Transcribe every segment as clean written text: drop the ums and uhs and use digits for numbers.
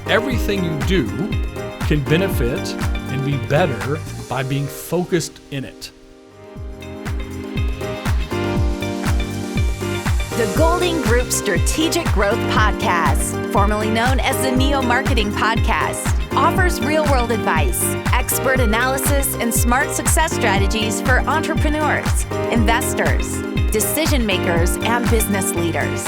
everything you do can benefit and be better by being focused in it. The Golding Group Strategic Growth Podcast, formerly known as the Neo Marketing Podcast, offers real-world advice, expert analysis, and smart success strategies for entrepreneurs, investors, decision makers, and business leaders.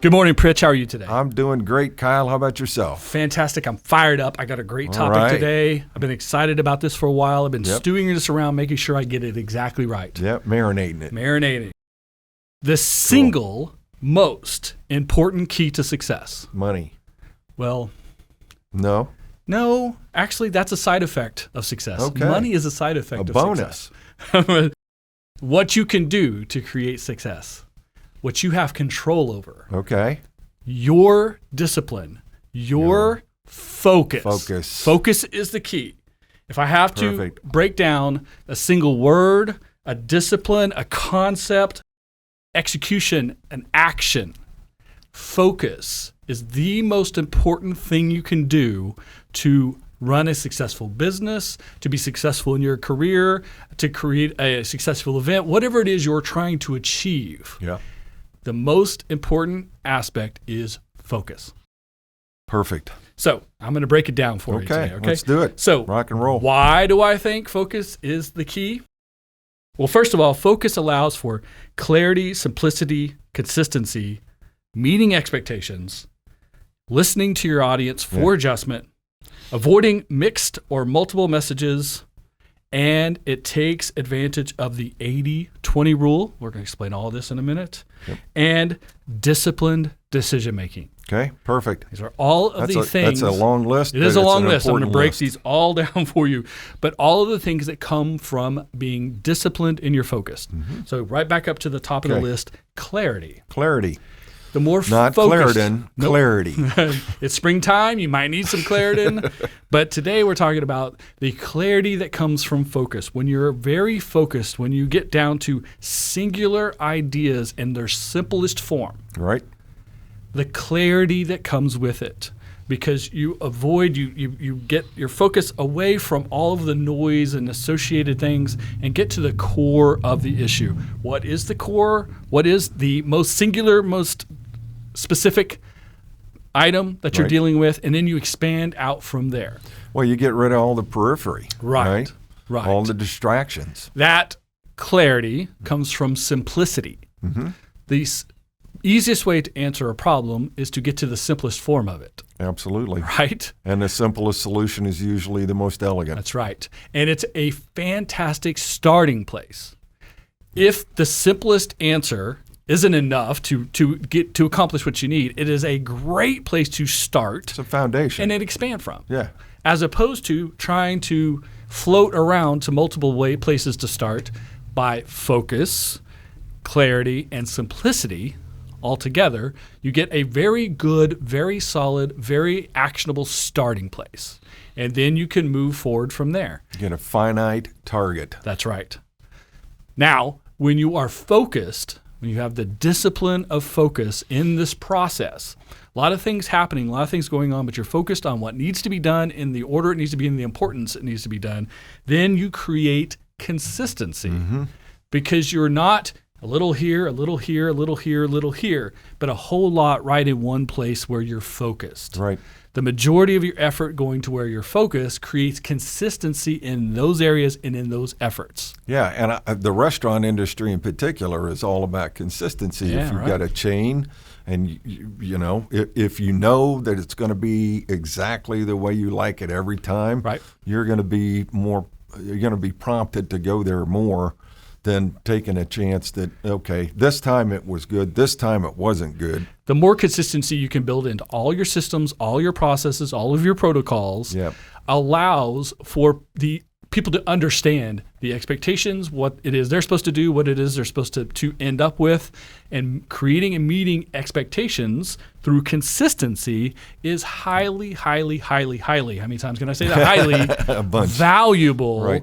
Good morning, Pritch. How are you today? I'm doing great, Kyle. How about yourself? Fantastic. I'm fired up. I got a great topic today. I've been excited about this for a while. I've been stewing this around, making sure I get it exactly right. Yep, marinating it. Marinating. The single most important key to success. Money. Well, No, actually, that's a side effect of success. Okay. Money is a side effect a of bonus. success. What you can do to create success, what you have control over, Okay. your discipline, your focus. Focus is the key. If I have to break down a single word, a discipline, a concept, execution, an action, focus is the most important thing you can do to run a successful business, to be successful in your career, to create a successful event, whatever it is you're trying to achieve. Yeah. The most important aspect is focus. Perfect. So I'm going to break it down for you today. Okay, let's do it. So rock and roll. Why do I think focus is the key? Well, first of all, focus allows for clarity, simplicity, consistency, meeting expectations, listening to your audience for adjustment, avoiding mixed or multiple messages, and it takes advantage of the 80-20 rule. We're going to explain all of this in a minute. And disciplined decision-making. Okay, perfect. These are all of these things. That's a long list. It is a long list. I'm going to break these all down for you. But all of the things that come from being disciplined in your focus. Mm-hmm. So right back up to the top of the list, clarity. Clarity. The more Not focused. Claritin, clarity. It's springtime. You might need some Claritin. But today we're talking about the clarity that comes from focus. When you're very focused, when you get down to singular ideas in their simplest form. Right. The clarity that comes with it. Because you avoid, you get your focus away from all of the noise and associated things and get to the core of the issue. What is the core? What is the most singular, most specific item that you're dealing with? And then you expand out from there. Well, you get rid of all the periphery. Right. All the distractions. That clarity comes from simplicity. Mm-hmm. The easiest way to answer a problem is to get to the simplest form of it. Absolutely. Right? And the simplest solution is usually the most elegant. That's right. And it's a fantastic starting place. If the simplest answer isn't enough to get to accomplish what you need, it is a great place to start. It's a foundation. And then expand from. Yeah. As opposed to trying to float around to multiple places to start by focus, clarity, and simplicity. Altogether, you get a very good, very solid, very actionable starting place. And then you can move forward from there. You get a finite target. That's right. Now, when you are focused, when you have the discipline of focus in this process, a lot of things happening, a lot of things going on, but you're focused on what needs to be done in the order it needs to be, in the importance it needs to be done, then you create consistency. Mm-hmm. Because you're not a little here, a little here, a little here, a little here, but a whole lot right in one place where you're focused. Right. The majority of your effort going to where you're focused creates consistency in those areas and in those efforts. Yeah, and the restaurant industry in particular is all about consistency. Yeah, if you've got a chain and, you know, if you know that it's going to be exactly the way you like it every time, you're going to be prompted to go there more than taking a chance that, okay, this time it was good, this time it wasn't good. The more consistency you can build into all your systems, all your processes, all of your protocols, allows for the people to understand the expectations, what it is they're supposed to do, what it is they're supposed to end up with, and creating and meeting expectations through consistency is highly, highly, highly, highly, how many times can I say that? Highly valuable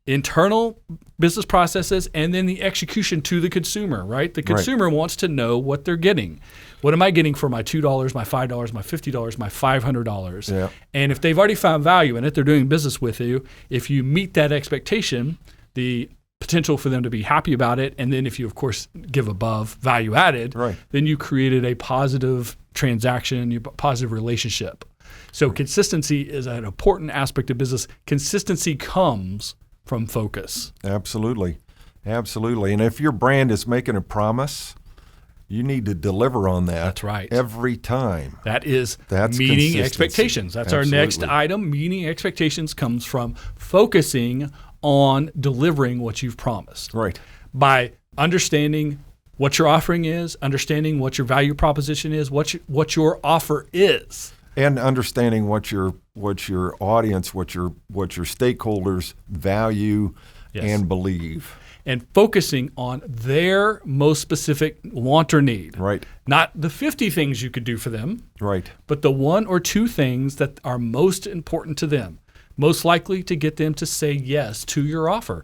internal business processes, and then the execution to the consumer, right? The consumer wants to know what they're getting. What am I getting for my $2, my $5, my $50, my $500? Yeah. And if they've already found value in it, they're doing business with you. If you meet that expectation, the potential for them to be happy about it, and then if you, of course, give above value added, then you created a positive transaction, a positive relationship. So consistency is an important aspect of business. Consistency comes from focus. Absolutely. Absolutely. And if your brand is making a promise, you need to deliver on that. That's right. Every time. That's meeting expectations. That's Absolutely. Our next item. Meeting expectations comes from focusing on delivering what you've promised. Right. By understanding what your offering is, understanding what your value proposition is, what your offer is. And understanding what your audience, what your stakeholders value and believe. And focusing on their most specific want or need. Right. Not the 50 things you could do for them. Right. But the 1 or 2 things that are most important to them, most likely to get them to say yes to your offer.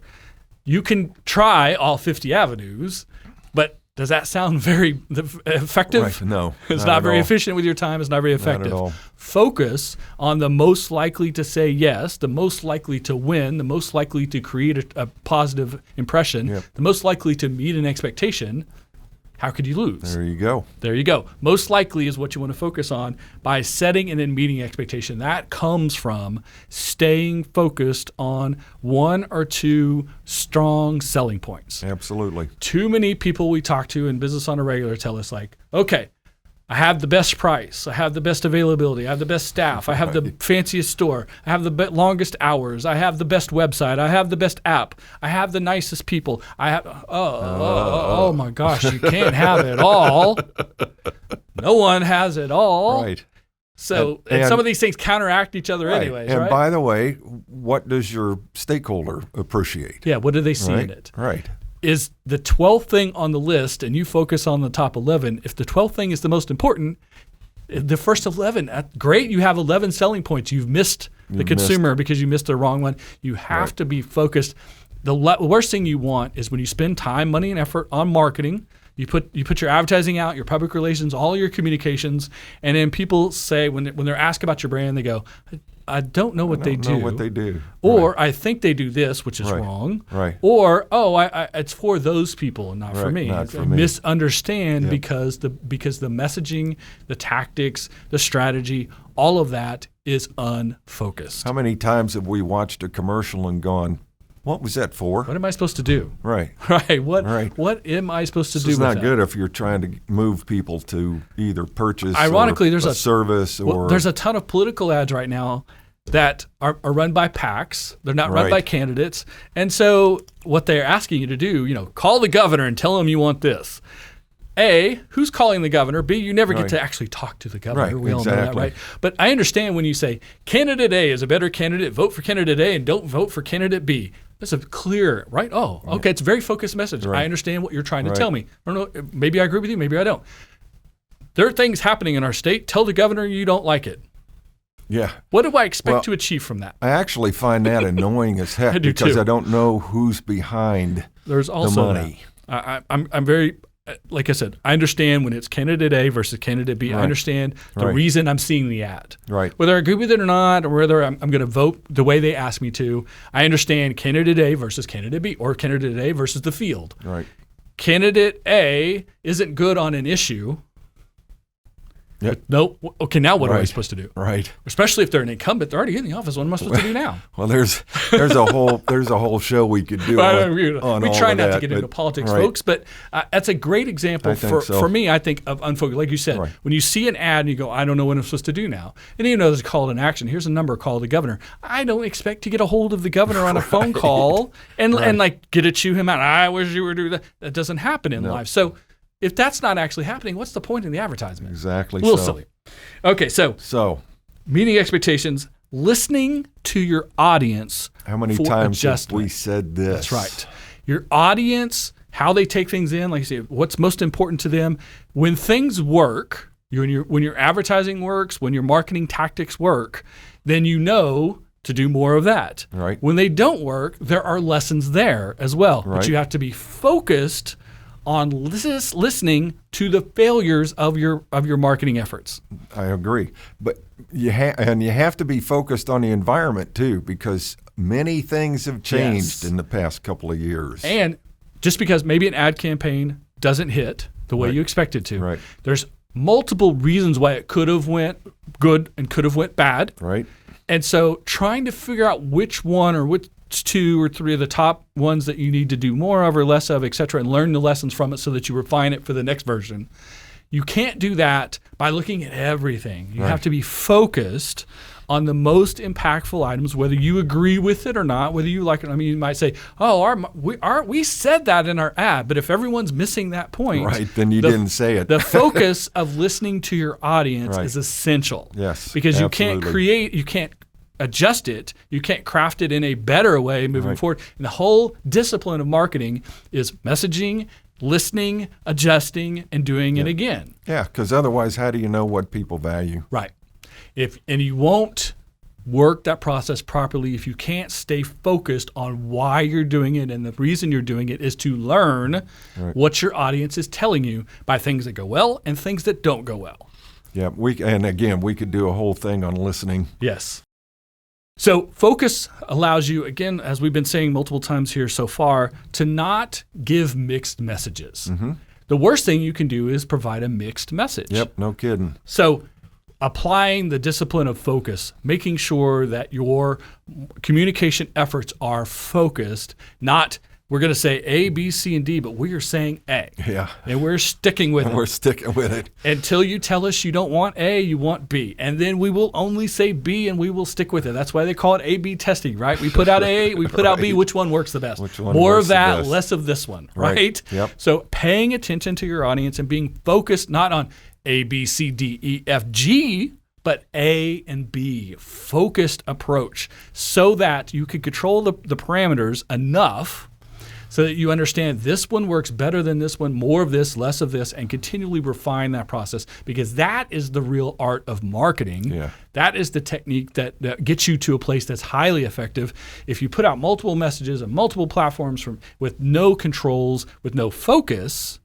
You can try all 50 avenues, but does that sound very effective? Right. No. It's not very efficient with your time. It's not very effective. Not at all. Focus on the most likely to say yes, the most likely to win, the most likely to create a positive impression, the most likely to meet an expectation. How could you lose? There you go. There you go. Most likely is what you want to focus on by setting and then meeting expectation. That comes from staying focused on 1 or 2 strong selling points. Absolutely. Too many people we talk to in business on a regular tell us like, okay, I have the best price. I have the best availability. I have the best staff. I have the fanciest store. I have the longest hours. I have the best website. I have the best app. I have the nicest people. I have, oh my gosh, you can't have it all. No one has it all. Right. So and some of these things counteract each other anyways, right? And by the way, what does your stakeholder appreciate? Yeah, what do they see in it? Right. Is the 12th thing on the list and you focus on the top 11, if the 12th thing is the most important, the first 11, great, you have 11 selling points. You've missed the consumer because you missed the wrong one. You have to be focused. The worst thing you want is when you spend time, money, and effort on marketing, you put your advertising out, your public relations, all your communications, and then people say, when they're asked about your brand, they go, I don't know what they do. Or I think they do this, which is wrong. Right. Or, it's for those people and not for me. Not for me. Misunderstand because the messaging, the tactics, the strategy, all of that is unfocused. How many times have we watched a commercial and gone, what was that for? What am I supposed to do? Right. What am I supposed to do with that? It's not good if you're trying to move people to either purchase there's a service or... there's a ton of political ads right now that are run by PACs. They're not run by candidates. And so what they're asking you to do, call the governor and tell him you want this. A, who's calling the governor? B, you never get to actually talk to the governor. We all know that, right? But I understand when you say candidate A is a better candidate, vote for candidate A and don't vote for candidate B. That's a clear, right? Oh, okay. It's a very focused message. I understand what you're trying to tell me. I don't know. Maybe I agree with you. Maybe I don't. There are things happening in our state. Tell the governor you don't like it. Yeah. What do I expect to achieve from that? I actually find that annoying as heck because I don't know who's behind There's also the money. I'm very... Like I said, I understand when it's candidate A versus candidate B. I understand the reason I'm seeing the ad. Right. Whether I agree with it or not, or whether I'm going to vote the way they ask me to, I understand candidate A versus candidate B, or candidate A versus the field. Right. Candidate A isn't good on an issue. Yep. No. Okay, now what am I supposed to do? Right. Especially if they're an incumbent, they're already in the office. What am I supposed to do now? Well, there's a whole show we could do on we all try of not that, to get into politics, folks, but that's a great example for me, I think, of unfocused. Like you said, when you see an ad and you go, I don't know what I'm supposed to do now. And even though there's a call to action, here's a number, call the governor. I don't expect to get a hold of the governor on a phone call and like get to chew him out. I wish you were doing that. That doesn't happen in life. So if that's not actually happening, what's the point in the advertisement? Exactly. A little silly. Okay, so meeting expectations, listening to your audience. How many times have we said this? That's right. Your audience, how they take things in, like you say, what's most important to them. When things work, when your advertising works, when your marketing tactics work, then you know to do more of that. Right. When they don't work, there are lessons there as well. Right. But you have to be focused on listening to the failures of your marketing efforts. I agree. But you have to be focused on the environment too, because many things have changed in the past couple of years. And just because maybe an ad campaign doesn't hit the way you expect it to, there's multiple reasons why it could have went good and could have went bad. Right. And so trying to figure out which one or which 2 or 3 of the top ones that you need to do more of or less of, et cetera, and learn the lessons from it so that you refine it for the next version. You can't do that by looking at everything. You have to be focused on the most impactful items, whether you agree with it or not, whether you like it. I mean, you might say, we said that in our ad, but if everyone's missing that point, then you didn't say it. The focus of listening to your audience is essential. Yes, because you can't adjust it, you can't craft it in a better way moving forward. And the whole discipline of marketing is messaging, listening, adjusting, and doing it again. Yeah, because otherwise, how do you know what people value? Right. And you won't work that process properly if you can't stay focused on why you're doing it, and the reason you're doing it is to learn what your audience is telling you by things that go well and things that don't go well. Yeah, we could do a whole thing on listening. Yes. So focus allows you, again, as we've been saying multiple times here so far, to not give mixed messages. Mm-hmm. The worst thing you can do is provide a mixed message. Yep, no kidding. So applying the discipline of focus, making sure that your communication efforts are focused, not we're going to say A, B, C, and D, but we are saying A. Yeah. And we're sticking with it. We're sticking with it. Until you tell us you don't want A, you want B. And then we will only say B and we will stick with it. That's why they call it A-B testing, right? We put out A, we put out B. Which one works the best? More of that, less of this one, right? Yep. So paying attention to your audience and being focused not on A, B, C, D, E, F, G, but A and B, focused approach, so that you can control the parameters enough so that you understand this one works better than this one, more of this, less of this, and continually refine that process, because that is the real art of marketing. Yeah. That is the technique that gets you to a place that's highly effective. If you put out multiple messages on multiple platforms with no controls, with no focus,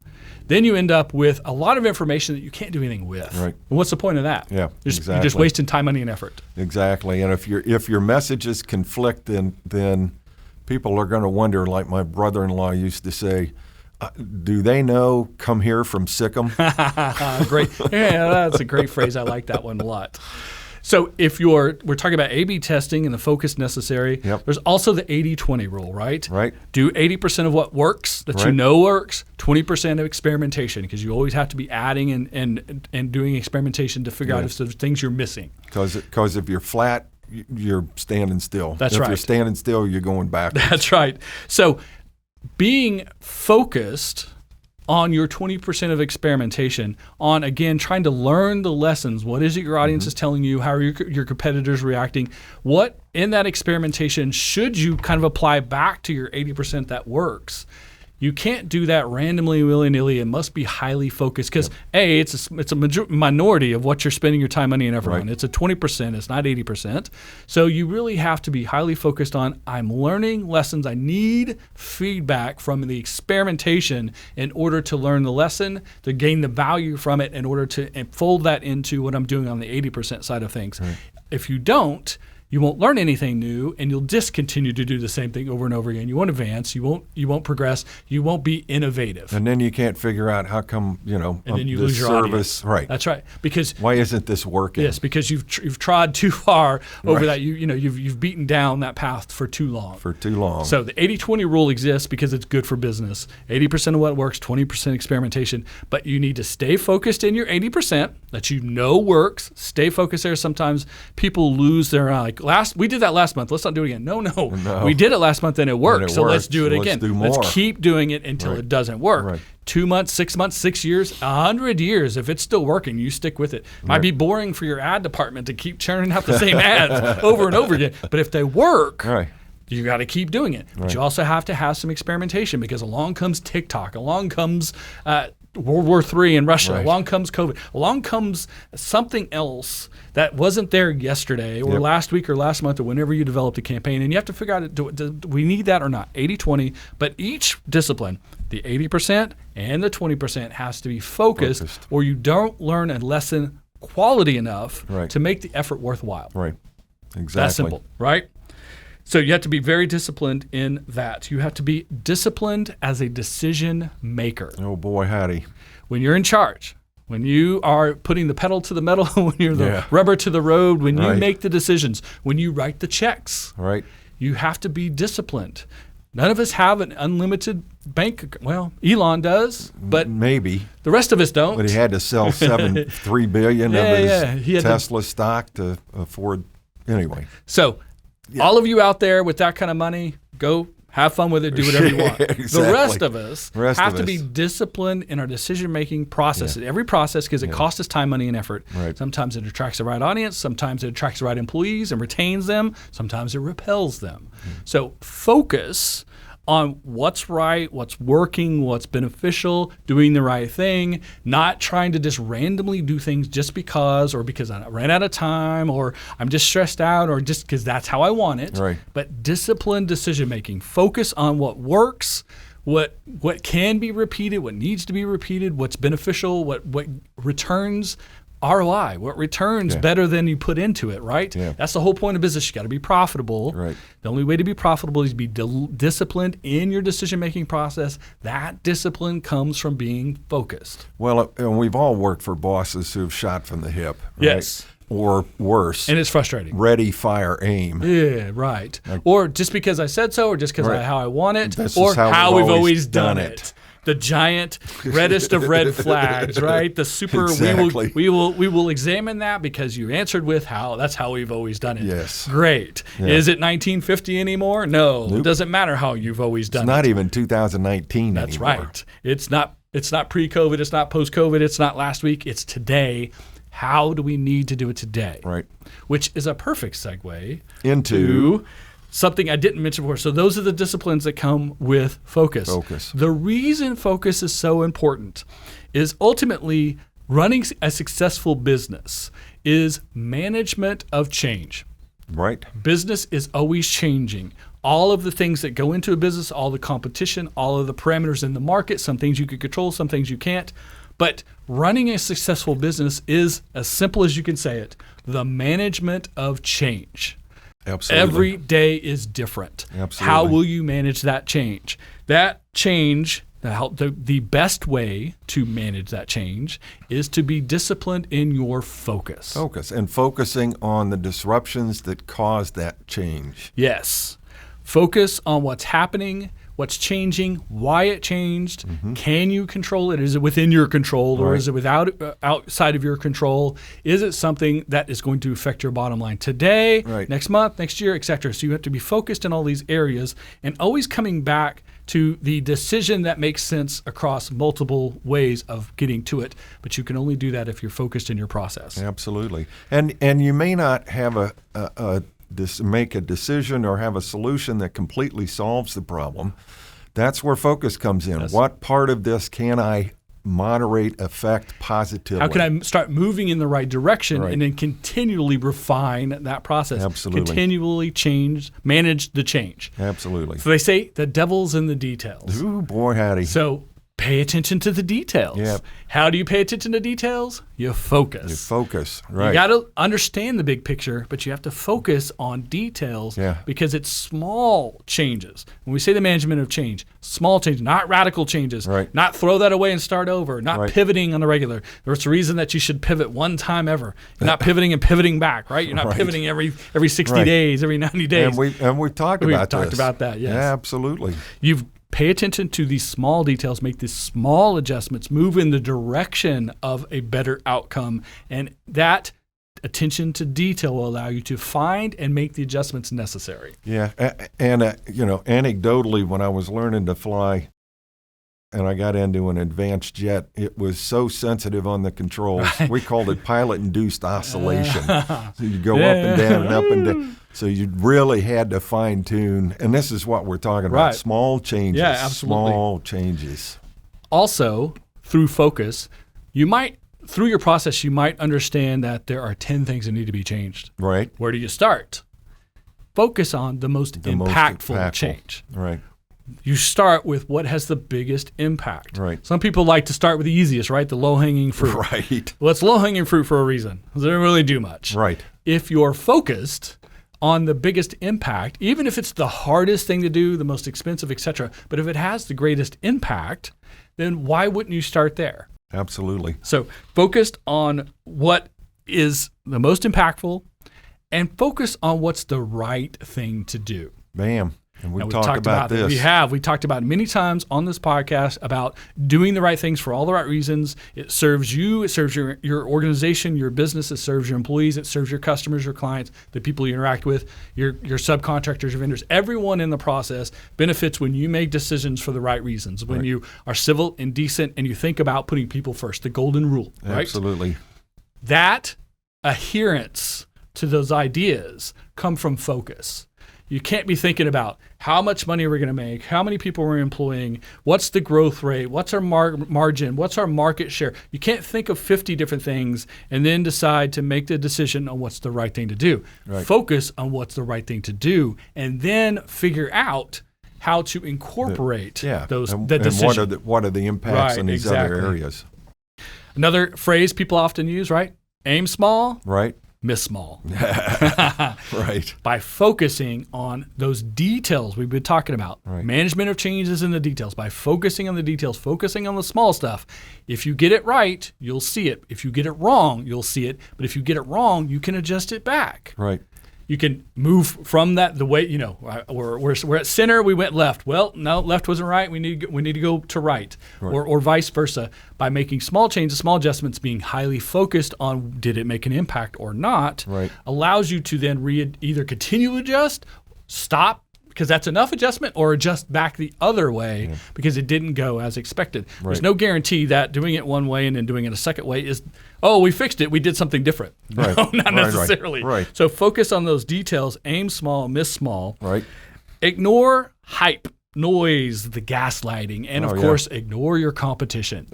then you end up with a lot of information that you can't do anything with. Right. And what's the point of that? Yeah, You're just wasting time, money, and effort. Exactly. And if your messages conflict, then people are going to wonder, like my brother-in-law used to say, do they know come here from Sikkim? Great. Yeah, that's a great phrase. I like that one a lot. So we're talking about A/B testing and the focus necessary. Yep. There's also the 80-20 rule, right? Right. Do 80% of what works that you know works, 20% of experimentation, because you always have to be adding and doing experimentation to figure out if there's things you're missing. Because if you're flat, you're standing still. That's right. If you're standing still, you're going backwards. That's right. So being focused on your 20% of experimentation, on, again, trying to learn the lessons. What is it your audience is telling you? How are your competitors reacting? What in that experimentation should you kind of apply back to your 80% that works? You can't do that randomly, willy-nilly. It must be highly focused because, A, it's a minority of what you're spending your time, money, and effort on. It's a 20%. It's not 80%. So you really have to be highly focused on, I'm learning lessons. I need feedback from the experimentation in order to learn the lesson, to gain the value from it, in order to fold that into what I'm doing on the 80% side of things. Right. If you don't, you won't learn anything new, and you'll just continue to do the same thing over and over again. You won't advance. You won't progress. You won't be innovative. And then you can't figure out how come and then you lose your audience. Right. That's right. Because why isn't this working? Yes, because you've trod too far over that. You've beaten down that path for too long. So the 80-20 rule exists because it's good for business. 80% of what works, 20% experimentation. But you need to stay focused in your 80% that you know works. Stay focused there. Sometimes people lose their we did that last month. Let's not do it again. No. We did it last month and it worked. Let's do it again. Let's keep doing it until it doesn't work. Right. 2 months, 6 months, 6 years, 100 years. If it's still working, you stick with it. Might be boring for your ad department to keep churning out the same ads over and over again. But if they work, you got to keep doing it. But you also have to have some experimentation, because along comes TikTok. Along comes World War III in Russia. Right. Along comes COVID. Along comes something else that wasn't there yesterday or last week or last month or whenever you developed a campaign. And you have to figure out, do we need that or not? 80-20. But each discipline, the 80% and the 20% has to be focused or you don't learn a lesson quality enough to make the effort worthwhile. Right. Exactly. That's simple, right? So you have to be very disciplined in that. You have to be disciplined as a decision maker. Oh, boy, howdy. When you're in charge, when you are putting the pedal to the metal, when you're the rubber to the road, when you make the decisions, when you write the checks, you have to be disciplined. None of us have an unlimited bank. Well, Elon does, but maybe the rest of us don't. But he had to sell $3 billion of his Tesla stock to afford. Anyway, so all of you out there with that kind of money, go have fun with it. Do whatever you want. Exactly. The rest of us have to be disciplined in our decision-making process. Every process, because it costs us time, money, and effort. Right. Sometimes it attracts the right audience. Sometimes it attracts the right employees and retains them. Sometimes it repels them. So focus on what's right, what's working, what's beneficial, doing the right thing, not trying to just randomly do things just because or because I ran out of time or I'm just stressed out or just because that's how I want it. Right. But disciplined decision making. Focus on what works, what can be repeated, what needs to be repeated, what's beneficial, what returns ROI, what returns better than you put into it, right? Yeah. That's the whole point of business. You got to be profitable. Right. The only way to be profitable is to be disciplined in your decision-making process. That discipline comes from being focused. Well, and we've all worked for bosses who've shot from the hip, right? Yes. Or worse. And it's frustrating. Ready, fire, aim. Yeah, right. Or just because I said so, or just because how I want it, this or is how we've always done it. The giant reddest of red flags, right? The super. Exactly. We will examine that because you answered with how. That's how we've always done it. Yes. Great. Yeah. Is it 1950 anymore? No. Nope. It doesn't matter how you've always done it. It's not even 2019 That's anymore. That's right. It's not pre-COVID. It's not post-COVID. It's not last week. It's today. How do we need to do it today? Right. Which is a perfect segue into something I didn't mention before. So those are the disciplines that come with focus. The reason focus is so important is ultimately running a successful business is management of change. Right. Business is always changing. All of the things that go into a business, all the competition, all of the parameters in the market, some things you can control, some things you can't. But running a successful business is, as simple as you can say it, the management of change. Absolutely. Every day is different. Absolutely. How will you manage that change? That change, the best way to manage that change is to be disciplined in your focus. Focus. And focusing on the disruptions that cause that change. Yes. Focus on what's happening, what's changing, why it changed. Can you control it? Is it within your control or is it outside of your control? Is it something that is going to affect your bottom line today, next month, next year, etc.? So you have to be focused in all these areas and always coming back to the decision that makes sense across multiple ways of getting to it. But you can only do that if you're focused in your process. Absolutely. And you may not have make a decision or have a solution that completely solves the problem. That's where focus comes in. Yes. What part of this can I moderate, affect positively? How can I start moving in the right direction and then continually refine that process? Absolutely. Continually manage the change. Absolutely. So they say the devil's in the details. Ooh, boy, howdy. So pay attention to the details. Yep. How do you pay attention to details? You focus. You focus, right. You got to understand the big picture, but you have to focus on details because it's small changes. When we say the management of change, small changes, not radical changes, not throw that away and start over, not pivoting on the regular. There's a reason that you should pivot one time ever. You're not pivoting and pivoting back, right? You're not pivoting every 60 days, every 90 days. And we've talked about this. We've talked about that, yes. Absolutely. Pay attention to these small details, make these small adjustments, move in the direction of a better outcome. And that attention to detail will allow you to find and make the adjustments necessary. Yeah. And anecdotally, when I was learning to fly and I got into an advanced jet, it was so sensitive on the controls. We called it pilot-induced oscillation. So you go up and down and up and down. So you really had to fine-tune. And this is what we're talking about, small changes. Yeah, absolutely. Small changes. Also, through focus, through your process, you might understand that there are 10 things that need to be changed. Right. Where do you start? Focus on the most impactful change. Right. You start with what has the biggest impact. Right. Some people like to start with the easiest, right? The low-hanging fruit. Right. Well, it's low-hanging fruit for a reason. It doesn't really do much. Right. If you're focused on the biggest impact, even if it's the hardest thing to do, the most expensive, etc., but if it has the greatest impact, then why wouldn't you start there? Absolutely. So focused on what is the most impactful and focus on what's the right thing to do. Bam. And we've talked about this. We talked about it many times on this podcast about doing the right things for all the right reasons. It serves you, it serves your organization, your business, it serves your employees, it serves your customers, your clients, the people you interact with, your subcontractors, your vendors. Everyone in the process benefits when you make decisions for the right reasons, when you are civil and decent and you think about putting people first, the golden rule. Right? Absolutely. That adherence to those ideas come from focus. You can't be thinking about how much money we're going to make, how many people we're employing, what's the growth rate, what's our margin, what's our market share. You can't think of 50 different things and then decide to make the decision on what's the right thing to do. Right. Focus on what's the right thing to do and then figure out how to incorporate that decision. And what are the impacts in these other areas? Another phrase people often use, right? Aim small. Right. Miss small. Right. By focusing on those details we've been talking about. Right. Management of changes in the details. By focusing on the details, focusing on the small stuff. If you get it right, you'll see it. If you get it wrong, you'll see it. But if you get it wrong, you can adjust it back. Right. You can move from that the way, we're at center, we went left. Well, no, left wasn't right. We need to go to right. Or vice versa. By making small changes, small adjustments, being highly focused on did it make an impact or not, allows you to then either continue to adjust, stop, because that's enough adjustment, or adjust back the other way because it didn't go as expected. Right. There's no guarantee that doing it one way and then doing it a second way is, we fixed it, we did something different. Right. No, not necessarily. Right. So focus on those details, aim small, miss small. Right. Ignore hype, noise, the gaslighting, and of course, ignore your competition.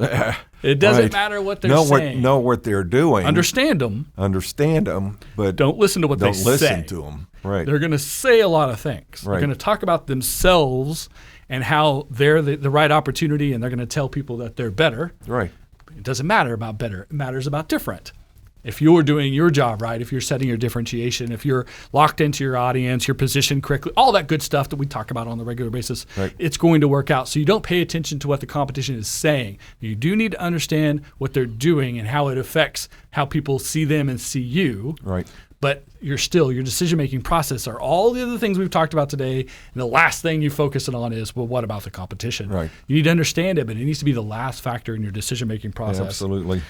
It doesn't matter what they're saying. Know what they're doing. Understand them, but don't listen to what they say. Don't listen to them. Right. They're going to say a lot of things. Right. They're going to talk about themselves and how they're the right opportunity, and they're going to tell people that they're better. Right. It doesn't matter about better. It matters about different. If you're doing your job right, if you're setting your differentiation, if you're locked into your audience, you're positioned correctly, all that good stuff that we talk about on a regular basis, it's going to work out. So you don't pay attention to what the competition is saying. You do need to understand what they're doing and how it affects how people see them and see you. Right. But your decision-making process are all the other things we've talked about today. And the last thing you focus on is, well, what about the competition? Right. You need to understand it, but it needs to be the last factor in your decision-making process. Yeah, absolutely.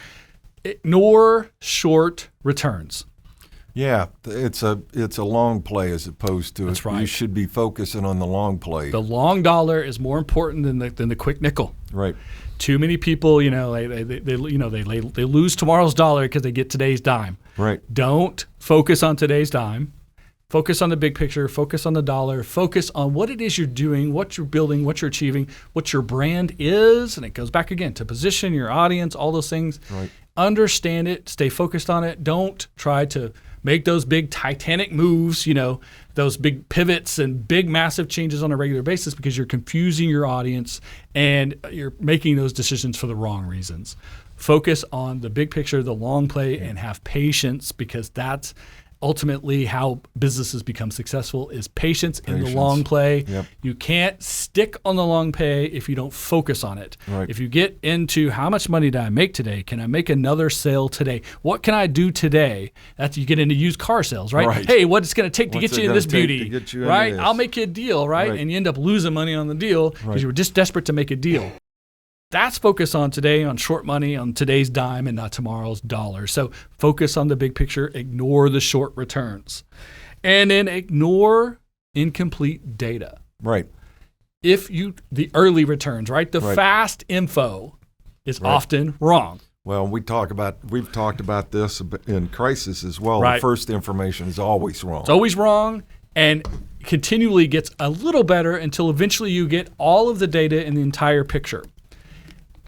Ignore short returns. Yeah, it's a long play as opposed to That's right. You should be focusing on the long play. The long dollar is more important than the quick nickel. Right. Too many people, they lose tomorrow's dollar because they get today's dime. Right. Don't focus on today's dime. Focus on the big picture. Focus on the dollar. Focus on what it is you're doing, what you're building, what you're achieving, what your brand is, and it goes back again to position, your audience, all those things. Right. Understand it. Stay focused on it. Don't try to make those big Titanic moves, those big pivots and big massive changes on a regular basis because you're confusing your audience and you're making those decisions for the wrong reasons. Focus on the big picture, the long play, and have patience because that's ultimately how businesses become successful is patience in the long play. Yep. You can't stick on the long play if you don't focus on it. Right. If you get into how much money did I make today? Can I make another sale today? What can I do today? That's you get into used car sales, right? Hey, what it's going to take to get you in this beauty, right? I'll make you a deal, right? And you end up losing money on the deal because you were just desperate to make a deal. That's focus on today, on short money, on today's dime and not tomorrow's dollar. So focus on the big picture, ignore the short returns. And then ignore incomplete data. Right. The early returns, right? The fast info is often wrong. Well, we've talked about this in crisis as well. Right. The first information is always wrong. It's always wrong and continually gets a little better until eventually you get all of the data in the entire picture.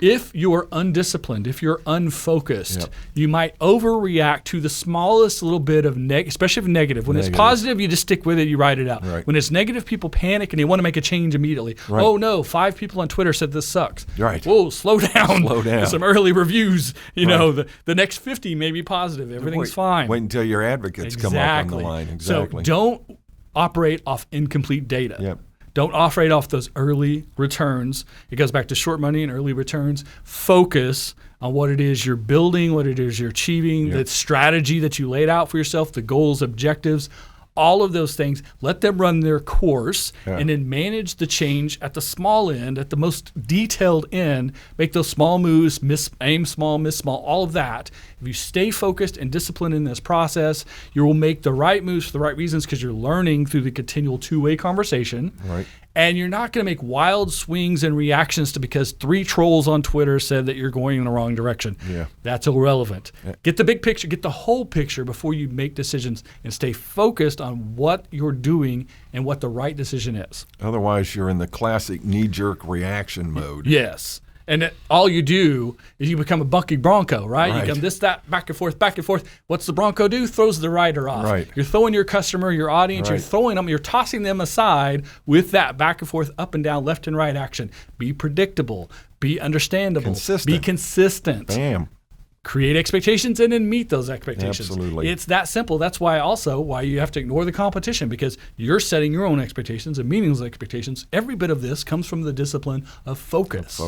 If you're undisciplined, if you're unfocused, you might overreact to the smallest little bit of especially if negative. When it's positive, you just stick with it, you ride it out. Right. When it's negative, people panic and they want to make a change immediately. Right. Oh no, 5 people on Twitter said this sucks. Right. Whoa, slow down. Slow down. Some early reviews. You know, the next 50 may be positive. Everything's fine. Wait until your advocates come up on the line. Exactly. So don't operate off incomplete data. Yep. Don't operate off those early returns. It goes back to short money and early returns. Focus on what it is you're building, what it is you're achieving, the strategy that you laid out for yourself, the goals, objectives, all of those things. Let them run their course and then manage the change at the small end, at the most detailed end. Make those small moves, aim small, miss small, all of that. If you stay focused and disciplined in this process, you will make the right moves for the right reasons because you're learning through the continual two-way conversation. Right. And you're not going to make wild swings and reactions to because 3 trolls on Twitter said that you're going in the wrong direction. Yeah. That's irrelevant. Get the big picture, get the whole picture before you make decisions and stay focused on what you're doing and what the right decision is. Otherwise, you're in the classic knee-jerk reaction mode. Yes. And all you do is you become a bucking bronco, right? You come this, that, back and forth, back and forth. What's the bronco do? Throws the rider off. Right. You're throwing your customer, your audience, you're throwing them, you're tossing them aside with that back and forth, up and down, left and right action. Be predictable. Be understandable. Consistent. Be consistent. Bam. Create expectations and then meet those expectations. Absolutely. It's that simple. That's why you have to ignore the competition because you're setting your own expectations and meeting those expectations. Every bit of this comes from the discipline of focus.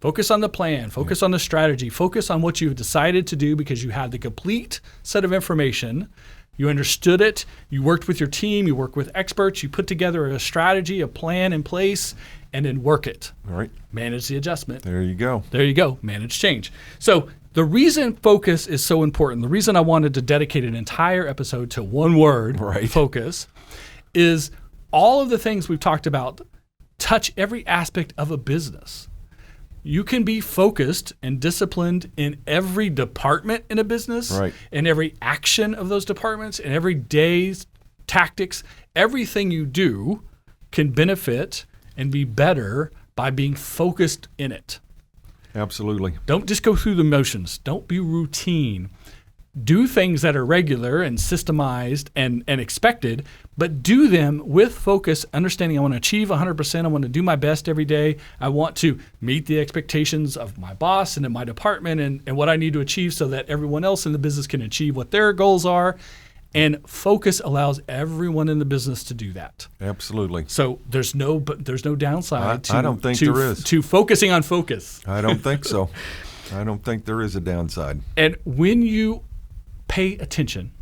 Focus on the plan. Focus on the strategy. Focus on what you've decided to do because you had the complete set of information. You understood it. You worked with your team. You worked with experts. You put together a strategy, a plan in place, and then work it. All right. Manage the adjustment. There you go. Manage change. So the reason focus is so important, the reason I wanted to dedicate an entire episode to one word, focus, is all of the things we've talked about touch every aspect of a business. You can be focused and disciplined in every department in a business, in every action of those departments, in every day's tactics. Everything you do can benefit and be better by being focused in it. Absolutely. Don't just go through the motions. Don't be routine. Do things that are regular and systemized and expected, but do them with focus, understanding I want to achieve 100%. I want to do my best every day. I want to meet the expectations of my boss and in my department and what I need to achieve so that everyone else in the business can achieve what their goals are. And focus allows everyone in the business to do that. Absolutely. So there's no downside I don't think there is. To focusing on focus. I don't think so. I don't think there is a downside. And when you pay attention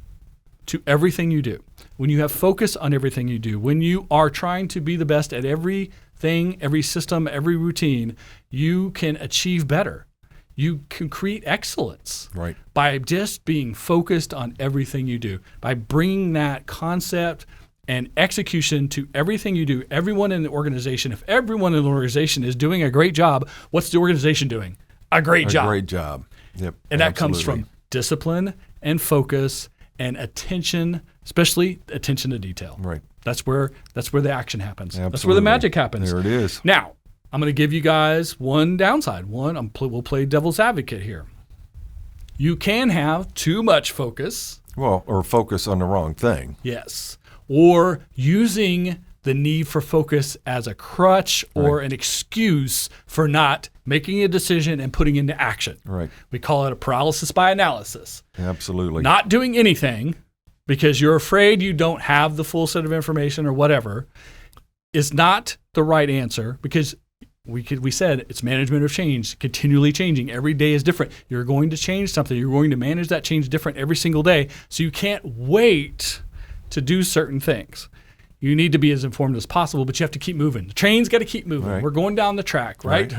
to everything you do, when you have focus on everything you do, when you are trying to be the best at everything, every system, every routine, you can achieve better. You can create excellence by just being focused on everything you do, by bringing that concept and execution to everything you do. Everyone in the organization, if everyone in the organization is doing a great job, what's the organization doing? A great job. A great job. Yep. And that comes from discipline and focus and attention, especially attention to detail. Right. That's where the action happens. Absolutely. That's where the magic happens. There it is. Now, I'm going to give you guys one downside. We'll play devil's advocate here. You can have too much focus. Well, or focus on the wrong thing. Yes. Or using the need for focus as a crutch or an excuse for not making a decision and putting into action. Right. We call it a paralysis by analysis. Absolutely. Not doing anything because you're afraid you don't have the full set of information or whatever is not the right answer because we said it's management of change, continually changing. Every day is different. You're going to change something. You're going to manage that change different every single day. So you can't wait to do certain things. You need to be as informed as possible, but you have to keep moving. The train's got to keep moving. Right. We're going down the track, right?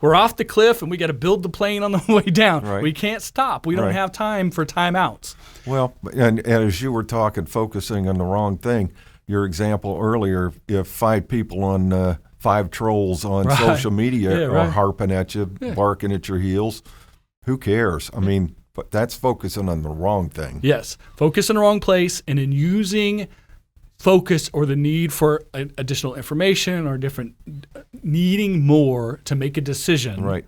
We're off the cliff, and we got to build the plane on the way down. Right. We can't stop. We don't have time for timeouts. Well, and as you were talking, focusing on the wrong thing, your example earlier, if 5 people on 5 trolls on social media are harping at you, barking at your heels, who cares? I mean, but that's focusing on the wrong thing. Yes, focus in the wrong place, and in using focus or the need for additional information or needing more to make a decision. Right.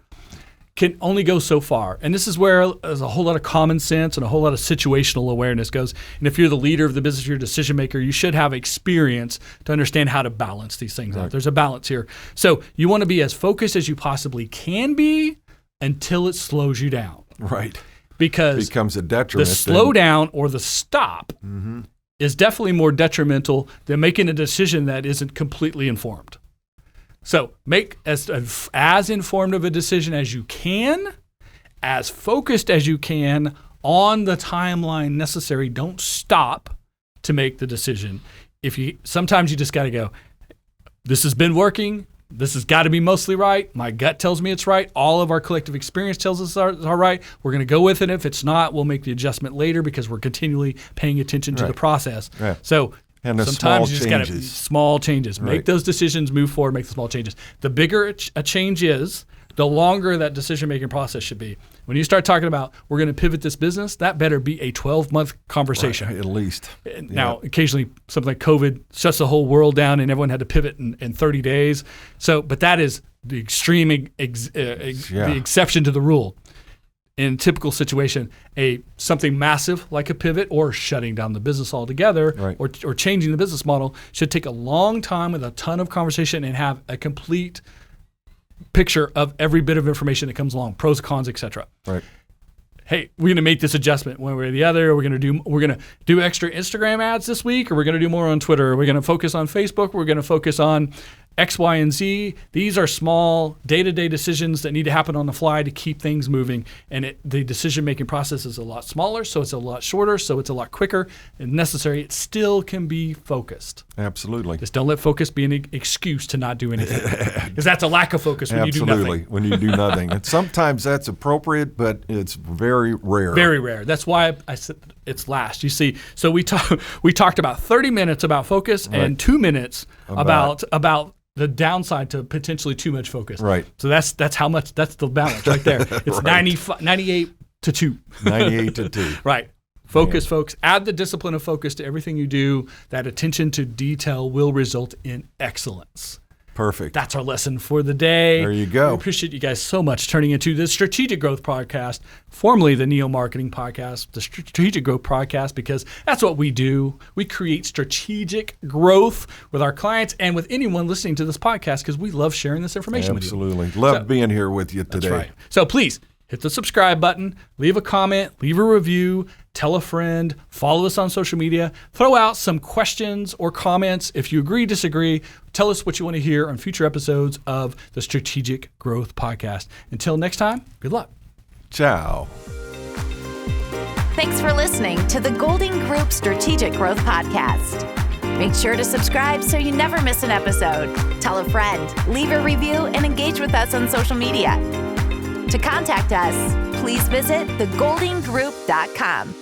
can only go so far. And this is where there's a whole lot of common sense and a whole lot of situational awareness goes. And if you're the leader of the business, you're a decision maker, you should have experience to understand how to balance these things out. There's a balance here. So you want to be as focused as you possibly can be until it slows you down. Right. Because it becomes a detriment. The slowdown or the stop is definitely more detrimental than making a decision that isn't completely informed. So make as informed of a decision as you can, as focused as you can on the timeline necessary. Don't stop to make the decision. Sometimes you just got to go, this has been working. This has got to be mostly right. My gut tells me it's right. All of our collective experience tells us it's all right. We're going to go with it. If it's not, we'll make the adjustment later because we're continually paying attention to the process. Right. So sometimes you just got to small changes. Make those decisions, move forward, make the small changes. The bigger a change is, the longer that decision-making process should be. When you start talking about, we're going to pivot this business, that better be a 12-month conversation. Right, at least. Now, occasionally, something like COVID shuts the whole world down and everyone had to pivot in 30 days. But that is the extreme, the exception to the rule. In a typical situation, something massive like a pivot or shutting down the business altogether or changing the business model should take a long time with a ton of conversation and have a complete picture of every bit of information that comes along, pros, cons, etc. Right. Hey, we're going to make this adjustment one way or the other. We're going to do extra Instagram ads this week, or we're going to do more on Twitter. We're going to focus on Facebook. We're going to focus on X, Y, and Z. These are small day-to-day decisions that need to happen on the fly to keep things moving. And the decision-making process is a lot smaller, so it's a lot shorter, so it's a lot quicker and necessary. It still can be focused. Absolutely. Just don't let focus be an excuse to not do anything. Because that's a lack of focus when you do nothing. Absolutely, when you do nothing. And sometimes that's appropriate, but it's very rare. Very rare. That's why I said it's last. You see, so we talked about 30 minutes about focus and 2 minutes about the downside to potentially too much focus. Right. So that's the balance right there. It's 98 to 2. 98 to 2. Right. Focus, folks. Add the discipline of focus to everything you do. That attention to detail will result in excellence. Perfect. That's our lesson for the day. There you go. We appreciate you guys so much turning into the Strategic Growth Podcast, formerly the Neo Marketing Podcast, the Strategic Growth Podcast, because that's what we do. We create strategic growth with our clients and with anyone listening to this podcast because we love sharing this information with you. Absolutely. Love being here with you today. That's right. So please, hit the subscribe button, leave a comment, leave a review, tell a friend, follow us on social media, throw out some questions or comments. If you agree, disagree, tell us what you want to hear on future episodes of the Strategic Growth Podcast. Until next time, good luck. Ciao. Thanks for listening to the Golding Group Strategic Growth Podcast. Make sure to subscribe so you never miss an episode. Tell a friend, leave a review, and engage with us on social media. To contact us, please visit thegoldinggroup.com.